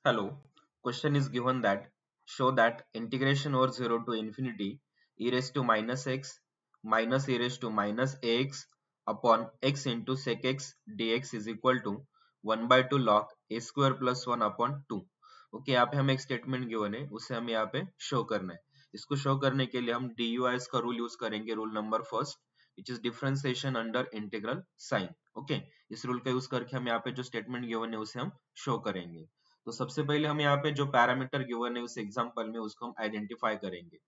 Hello. Question is given that show that integration over 0 to infinity e raised to minus x minus e raised to minus ax upon x into sec x dx is equal to 1 by 2 log a square plus 1 upon 2. Okay, यहाँ पे हमें एक statement given है, उसे हमें यहाँ पे show करना है. इसको शो करने के लिए हम DUIs का रूल यूज करेंगे, rule number first which is differentiation under integral sign. Okay, इस रूल का यूज करके हम यहाँ पे जो स्टेटमेंट गिवन है उसे हम शो करेंगे. तो सबसे पहले हम यहाँ पे जो पैरामीटर गिवन है उस एग्जांपल में उसको हम आइडेंटिफाई करेंगे.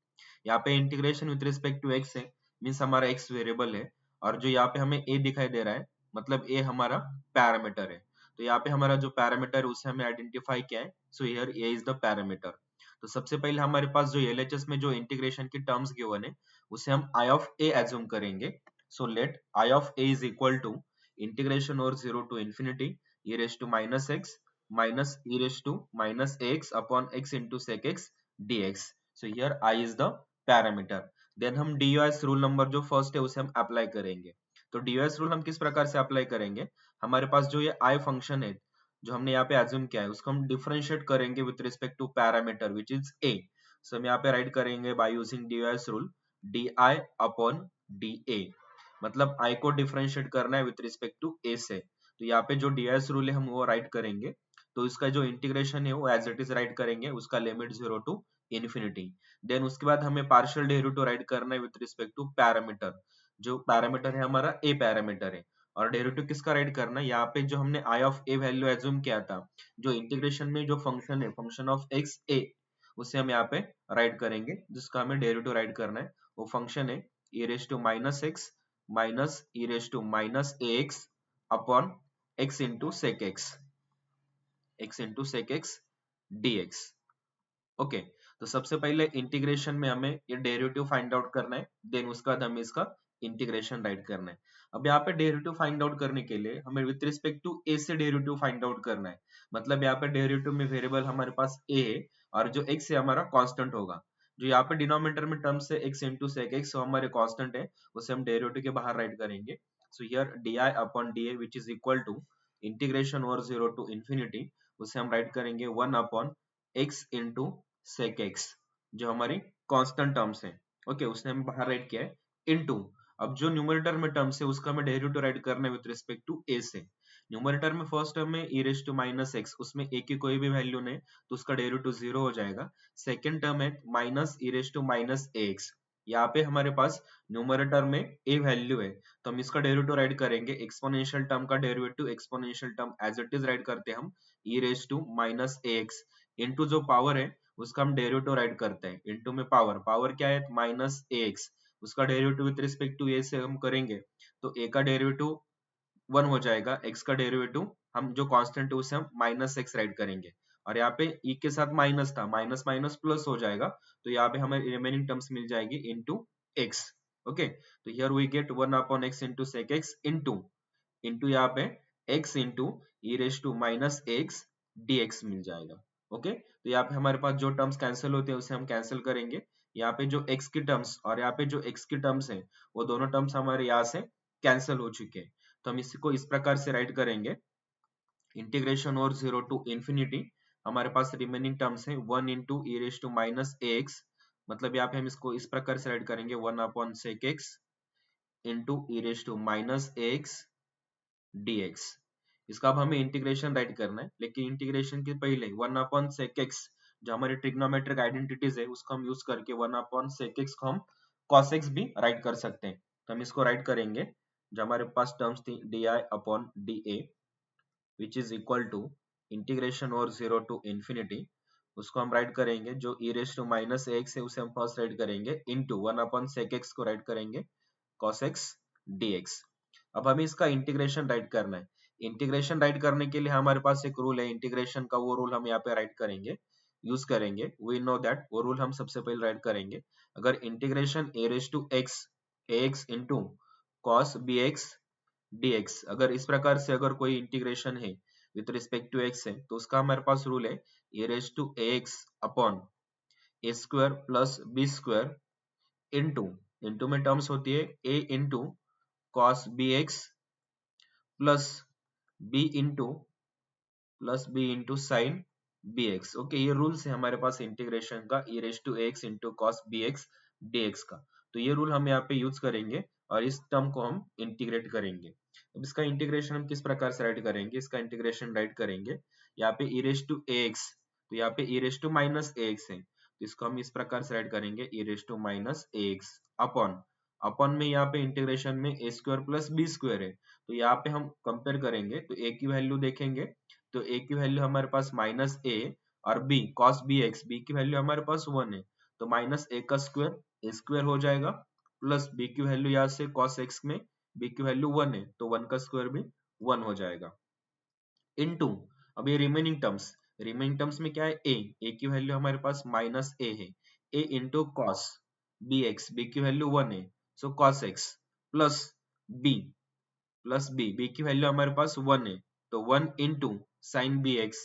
यहाँ पे integration with respect to x है, मीन्स हमारा एक्स वेरिएबल है, और जो यहाँ पे हमें ए दिखाई दे रहा है मतलब ए हमारा पैरामीटर है. तो यहाँ पे हमारा जो पैरामीटर है उसे हमें आइडेंटिफाई किया है. So here A is the parameter. तो सबसे पहले हमारे पास जो एलएचएस में जो इंटीग्रेशन की टर्म्स गिवन है उसे हम आई ऑफ ए एज्यूम करेंगे. So let I of a is equal to integration over 0 to infinity e raised to minus x minus e raised to minus ax upon x into sec x dx. So here I is the parameter. Then हम DUS rule number जो first है उसे हम apply करेंगे. तो DUS rule हम किस प्रकार से अप्लाई करेंगे, हमारे पास जो ये I फंक्शन है जो हमने यहाँ पे एज्यूम किया है उसको हम डिफरेंशिएट करेंगे with respect to parameter which is a. So हम यहाँ पे राइट करेंगे by using DUS rule di upon dA. मतलब I को डिफरेंशिएट करना है विथ रिस्पेक्ट टू a से. तो यहाँ पे जो डीएस रूल है हम वो राइट करेंगे. तो इसका जो इंटीग्रेशन है वो एज इट इज राइट करेंगे, उसका लिमिट 0 टू इन्फिनिटी. देन उसके बाद हमें पार्शियल डेरिवेटिव राइट करना है विथ रिस्पेक्ट टू पैरामीटर. जो पैरामीटर है हमारा ए पैरामीटर है, और डेरिवेटिव किसका राइट करना है, यहाँ पे जो हमने आई ऑफ ए वैल्यू एज्यूम किया था, जो इंटीग्रेशन में जो फंक्शन है फंक्शन ऑफ एक्स ए, उसे हम यहाँ पे राइट करेंगे, जिसका हमें डेरिवेटिव राइट करना है. वो फंक्शन है e raise to minus x minus e raise to minus a x upon x into sec x dx. Okay, तो सबसे पहले इंटीग्रेशन में हमें ये डेरिवेटिव फाइंड आउट करना है, देन उसके बाद हमें इसका इंटीग्रेशन राइट करना है. अब यहाँ पे डेरिवेटिव फाइंड आउट करने के लिए हमें विथ रिस्पेक्ट टू a से डेरिवेटिव फाइंड आउट करना है. मतलब यहाँ पे डेरिवेटिव में वेरिएबल हमारे पास a है और जो x है हमारा कांस्टेंट होगा. जो यहाँ पे डिनोमिनेटर में टर्म से x into sec x हमारे कांस्टेंट है, उसे हम डेरिवेटिव के बाहर राइट करेंगे. So here di upon dA which is equal to integration over 0 to infinity, उसे हम राइट करेंगे 1 upon x into sec x, जो हमारी कांस्टेंट टर्म्स है. ओके, उसने हम बाहर राइट किया है इनटू. अब जो न्यूमरेटर में टर्म्स है उसका हमें डेरिवेटिव राइट करना है विद रिस्पेक्ट टू a से. न्यूमरेटर में फर्स्ट टर्म में e raise to minus x, उसमें a की कोई भी वैल्यू नहीं तो उसका डेरिवेटिव 0 हो जाएगा. सेकंड टर्म है minus e raise to minus ax. यहाँ पे हमारे पास न्यूमरेटर में a वैल्यू है तो हम इसका डेरिवेटिव राइट करेंगे. एक्सपोनेंशियल टर्म का derivative exponential term as it is write करते हैं हम e raise to minus ax into जो पावर है उसका हम डेरिवेटिव राइट करते हैं इनटू में पावर. पावर क्या है माइनस ax, उसका derivative with respect to a से हम करेंगे तो a का डेरिवेटिव 1 हो जाएगा, x का डेरिवेटिव हम जो कांस्टेंट है उसे हम माइनस x राइट करेंगे. और यहाँ पे e के साथ माइनस था, माइनस माइनस प्लस हो जाएगा, तो यहाँ पे हमें रिमेनिंग टर्म्स मिल जाएगी इनटू x. ओके, तो here we get 1 upon x into sec x into यहाँ पे x into e raise to minus x dx मिल जाएगा. ओके, तो यहाँ पे हमारे पास जो टर्म्स कैंसिल होते हैं उसे हम कैंसिल करेंगे. यहाँ पे जो x की टर्म्स और यहाँ पे जो x की टर्म्स है वो दोनों टर्म्स हमारे यहाँ से कैंसिल हो चुके हैं. तो हम इसको इस प्रकार से राइट करेंगे इंटीग्रेशन ओवर 0 टू इंफिनिटी. हमारे पास रिमेनिंग टर्म्स है 1 into e raise to minus ax, मतलब यहाँ पे हम इसको इस प्रकार से राइट करेंगे 1 upon sec x into e raise to minus ax dx. इसका अब हमें इंटीग्रेशन राइट करना है, लेकिन इंटीग्रेशन के पहले 1 अपॉन sec x जो हमारे ट्रिग्नोमेट्रिक आइडेंटिटीज है उसको हम यूज करके 1 अपॉन sec x को हम cos x भी राइट कर सकते हैं. तो हम इसको राइट करेंगे, जो हमारे पास टर्म्स थी di upon dA which is equal to integration over 0 to infinity, उसको हम राइट करेंगे जो e raise to minus ax है उसे हम फर्स्ट राइट करेंगे इनटू 1 अपॉन sec x को राइट करेंगे cos x dx. अब हमें इसका इंटीग्रेशन राइट करना है. इंटीग्रेशन राइट करने के लिए हमारे पास एक रूल है इंटीग्रेशन का, वो रूल हम यहाँ पे राइट करेंगे, यूज करेंगे. वी नो दैट वो रूल हम सबसे पहले राइट करेंगे. अगर integration a raise to x ax into cos bx dx, अगर इस प्रकार से अगर कोई इंटीग्रेशन है विथ रिस्पेक्ट टू x है तो उसका हमारे पास रूल है a raise to ax upon a square plus b square into में टर्म्स होती है a into cos bx plus b into sin bx। Okay, ये रूल्स है हमारे पास इंटीग्रेशन का, e raise to ax into cos bx dx का। तो ये रूल हम यहाँ पे यूज करेंगे और इस टर्म को हम इंटीग्रेट करेंगे। अब इसका इंटीग्रेशन हम किस प्रकार से राइट करेंगे, इसका इंटीग्रेशन राइट करेंगे यहाँ पे e रेज टू ax, तो यहाँ पे e raise to minus ax है, तो इसको हम इस प्रकार से राइट करेंगे e raise to minus ax upon, upon में यहाँ पे इंटीग्रेशन में a square plus b square है, तो यहाँ पे हम कंपेयर करेंगे तो a की वैल्यू देखेंगे तो a की वैल्यू हमारे पास माइनस a और b cos bx, b की वैल्यू हमारे पास 1 है, तो माइनस a का स्क्वायर a स्क्वायर हो जाएगा, प्लस b की वैल्यू यहाँ से cos x में b की वैल्यू 1 है, तो 1 का स्क्वायर भी 1 हो जाएगा, इनटू अब ये रिमेनिंग टर्म्स में क्या है, a की वैल्यू हमारे पास माइनस a है, a into cos bx, b की वैल्यू 1 है, so cos x plus b, b की वैल्यू हमारे पास 1 है, तो 1 into sine bx,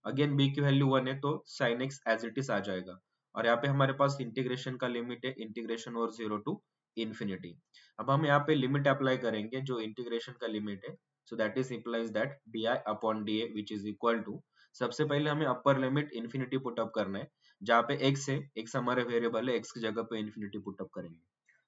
again b की वैल्यू 1 है, तो sine x as it is आ जाएगा, और यहाँ पे हमारे पास इंटीग्रेशन का लिमिट है, इंटीग्रेशन और 0 टू इंफिनिटी। अब हम यहाँ पे लिमिट अप्लाई करेंगे जो इंटीग्रेशन का लिमिट है, so that is implies that d i upon d a which is equal to, सबसे पहले हमें अपर लिमिट इंफिनिटी पुटअप करना है, जहाँ पे x है, x हमारे वेरिएबल है, x की जगह पे इंफिनिटी पुटअप करेंगे।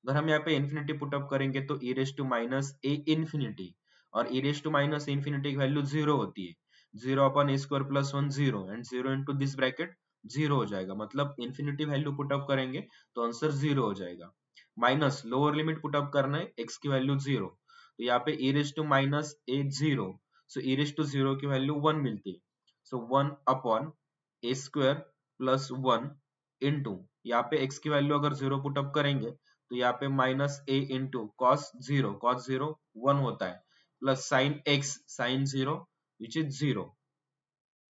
अगर हम यहाँ पे इंफिनिटी पुटअप करेंगे तो e raise to minus a infinity, और e raise to minus infinity की वैल्यू 0 होती है, 0 upon a square plus 1 0 and 0 into this bracket 0 हो जाएगा, मतलब इंफिनिटी वैल्यू पुटअप करेंगे तो आंसर 0 हो जाएगा, माइनस लोअर लिमिट पुटअप करना है x की वैल्यू 0, तो यहाँ पे e raise to minus a 0, so e raise to 0 की वैल्यू 1 मिलती है, so 1 upon a square plus 1 into यहाँ पे x की वैल्यू अगर 0 पुटअप करेंगे तो यहाँ पे minus a into cos 0, cos 0 1 होता है, plus sine x, sine 0 which is 0।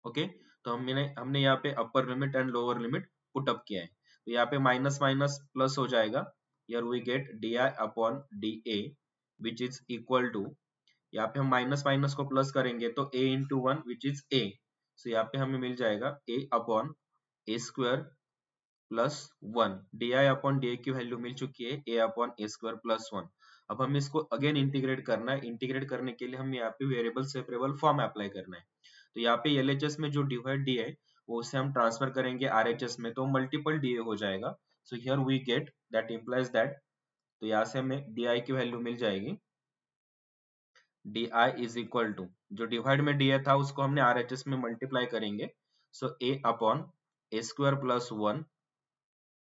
Okay, तो हमने यहाँ पे upper limit and lower limit put up किया है, तो यहाँ पे माइनस माइनस प्लस हो जाएगा, here we get d i upon d a which is equal to, यहाँ पे हम माइनस माइनस को प्लस करेंगे तो a into one which is a, सो यहाँ पे हमें मिल जाएगा a upon a square plus 1, D i upon d ए की वैल्यू मिल चुकी है a upon a square plus 1। अब हमें इसको अगेन इंटीग्रेट करना है, इंटीग्रेट करने के लिए हम यहाँ पे वेरिएबल सेपरेबल फॉर्म अप्लाई करना है, तो यहाँ पे LHS में जो डिवाइड डी है वो उसे हम ट्रांसफर करेंगे RHS में, तो मल्टीपल डी हो जाएगा, so here we get that implies that, तो यहाँ से हमें डी आई की वैल्यू मिल जाएगी, d i is equal to, जो डिवाइड में डी था उसको हमने RHS में मल्टीप्लाई करेंगे, so a upon a square plus 1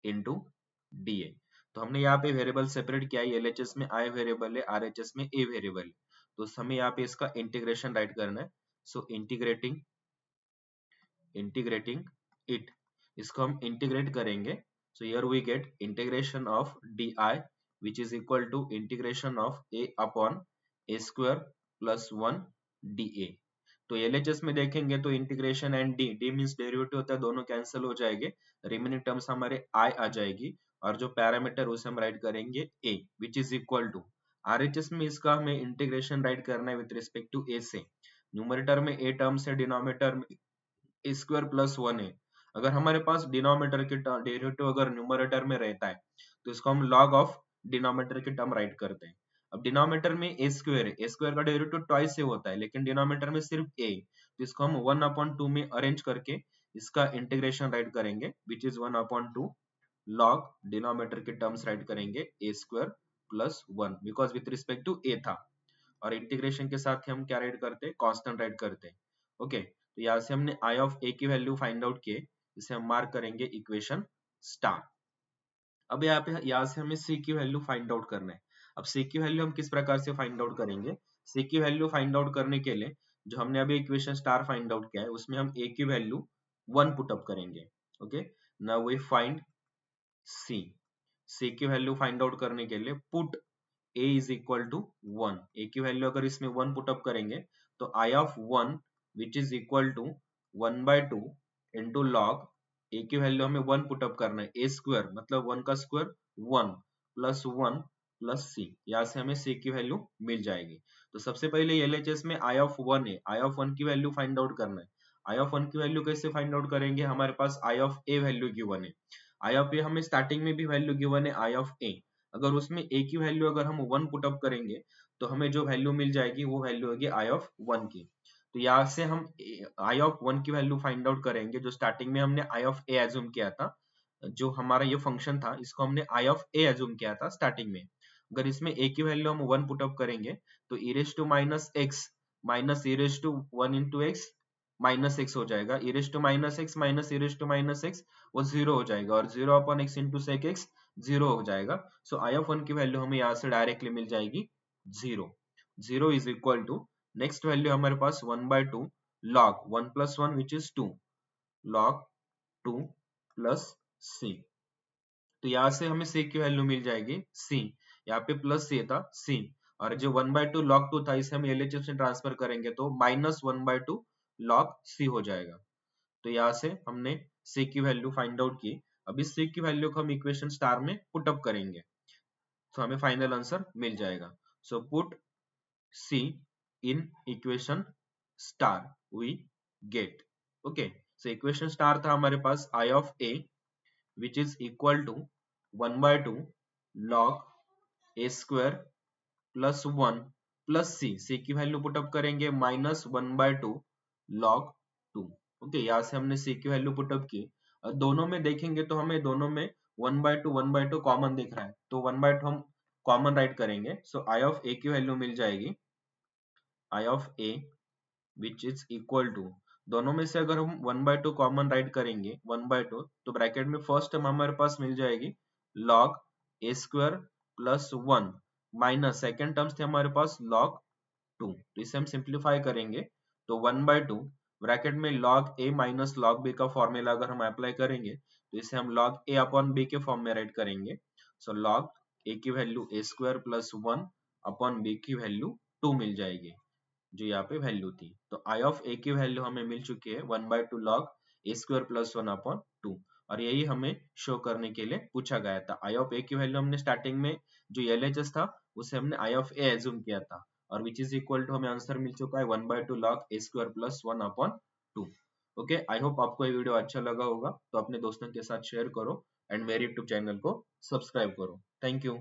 into d a. तो हमने यहाँ पे वेरिएबल सेपरेट किया है, LHS में I वेरिएबल है, RHS में A वेरिएबल है, तो हमें यहाँ पे इसका इंटीग्रेशन राइट करना है, सो इंटीग्रेटिंग इट, इसको हम इंटीग्रेट करेंगे, so here we get integration of d i which is equal to integration of a upon a square plus 1 d a. तो LHS में देखेंगे तो integration and d means derivative होता है, दोनों कैंसिल हो जाएंगे, रिमेनिंग टर्म्स हमारे i आ जाएगी, और जो पैरामीटर उसे हम राइट करेंगे a which is equal to, RHS में इसका हमें इंटीग्रेशन राइट करना है विथ रिस्पेक्ट टू a से, न्यूमरेटर में a टर्म्स है, डिनोमिनेटर में ए स्क्वायर प्लस 1 है, अगर हमारे पास डिनोमिनेटर के डेरिवेटिव अगर न्यूमरेटर में रहता है तो इसको हम लॉग ऑफ डिनोमिनेटर के टर्म राइट करते हैं। अब डिनोमिनेटर में ए स्क्वायर है, ए स्क्वायर का डेरिवेटिव ट्वाइस से होता है, लेकिन डिनोमिनेटर में सिर्फ ए, तो इसको हम 1 अपॉन 2 में अरेंज करके इसका इंटीग्रेशन राइट करेंगे which is 1 upon 2 log denominator के टर्म्स राइट करेंगे a square plus 1, because with respect to a था, और इंटीग्रेशन के साथ हम क्या राइट करते हैं, कांस्टेंट राइट करते हैं। ओके, तो यहाँ से हमने आई ऑफ ए की वैल्यू फाइंड आउट किए, इसे हम मार्क करेंगे इक्वेशन स्टार। अब यहाँ से हमें सी की वैल्यू फाइंड आउट करना है। अब सी की वैल्यू हम किस प्रकार से फाइंड आउट करेंगे, सी की वैल्यू फाइंड आउट करने के लिए जो हमने अभी इक्वेशन स्टार फाइंड आउट किया है उसमें हम ए की वैल्यू 1 पुट अप करेंगे। Okay, now we find c, c की वैल्यू फाइंड आउट करने के लिए put a is equal to 1, a की वैल्यू अगर इसमें 1 पुटअप करेंगे तो i of 1 which is equal to 1/2 into log, a की वैल्यू हमें 1 पुटअप करना है, a स्क्वायर मतलब 1 का स्क्वायर 1 प्लस 1 प्लस c, यहाँ से हमें c की वैल्यू मिल जाएगी। तो सबसे पहले LHS में i ऑफ 1 है, i ऑफ 1 की वैल्यू फाइंड आउट करना है, i ऑफ 1 की वैल्यू कैसे फाइंड आउट करेंगे, हमारे पास i of a value given है, i ऑफ a हमें स्टार्टिंग में भी वैल्यू गिवन है i ऑफ a, अगर उसमें a की वैल्यू अगर हम 1 पुट अप करेंगे तो हमें जो वैल्यू मिल जाएगी वो वैल्यू होगी i ऑफ 1 की। तो यहाँ से हम आई ऑफ 1 की वैल्यू फाइंड आउट करेंगे, जो स्टार्टिंग में हमने आई ऑफ ए एज्यूम किया था। जो हमारा ये फंक्शन था इसको हमने आई ऑफ ए एज्यूम किया था स्टार्टिंग में। अगर इसमें ए की वैल्यू हम 1 पुट अप करेंगे तो e raise to minus x minus e raise to 1 into x minus x हो जाएगा। e raise to minus x minus e raise to minus x वो 0 हो जाएगा, और 0 upon x into sec x 0 हो जाएगा। सो आई ऑफ 1 की वैल्यू हमें यहाँ से डायरेक्टली मिल जाएगी 0। 0 is equal to next value हमारे पास 1/2 log 1 plus 1 which is 2 log 2 plus c। तो यहाँ से हमें c की वैल्यू मिल जाएगी c, यहाँ पे प्लस c था c, और जो 1/2 log 2 था इसे हम LHS में ट्रांसफर करेंगे तो माइनस 1/2 log c हो जाएगा। तो यहाँ से हमने c की वैल्यू फाइंड आउट की। अब इस c की वैल्यू को हम इक्वेशन स्टार में पुट अप करेंगे तो हमें फाइनल आंसर मिल जाएगा। So put c in equation star we get, okay, so equation star था हमारे पास I of a which is equal to 1/2 log a square plus 1 plus c की value put up करेंगे minus 1/2 log 2। Okay, यहाँ से हमने c की value put up की। दोनों में देखेंगे तो हमें दोनों में 1/2 कॉमन दिख रहा है, तो 1/2 हम कॉमन राइट करेंगे। सो I of a की वैल्यू मिल जाएगी I of a which is equal to, दोनों में से अगर हम 1/2 कॉमन राइट करेंगे 1/2 तो ब्रैकेट में फर्स्ट टर्म हमारे पास मिल जाएगी log a square plus 1 minus second terms थे हमारे पास log 2। तो इसे हम सिंप्लीफाई करेंगे तो 1/2 ब्रैकेट में log a minus log b का फॉर्मूला अगर हम अप्लाई करेंगे तो इसे हम log a अपॉन b के फॉर्म में राइट करेंगे। सो log a की value a square plus 1 upon b की वैल्यू 2 मिल जाएगी, जो यहाँ पे वैल्यू थी। तो आई ऑफ ए की वैल्यू हमें मिल चुकी है 1/2 log a square plus 1 upon 2, और यही हमें शो करने के लिए पूछा गया था। आई ऑफ ए की वैल्यू हमने स्टार्टिंग में जो LHS था उसे हमने आई ऑफ ए एज्यूम किया था, और विच इज इक्वल टू हमें आंसर मिल चुका है 1/2 log a square plus 1 upon 2। Okay, I hope आपको ये वीडियो अच्छा लगा होगा, तो अपने दोस्तों के साथ शेयर करो एंड मेरे यूट्यूब चैनल को सब्सक्राइब करो। Thank you.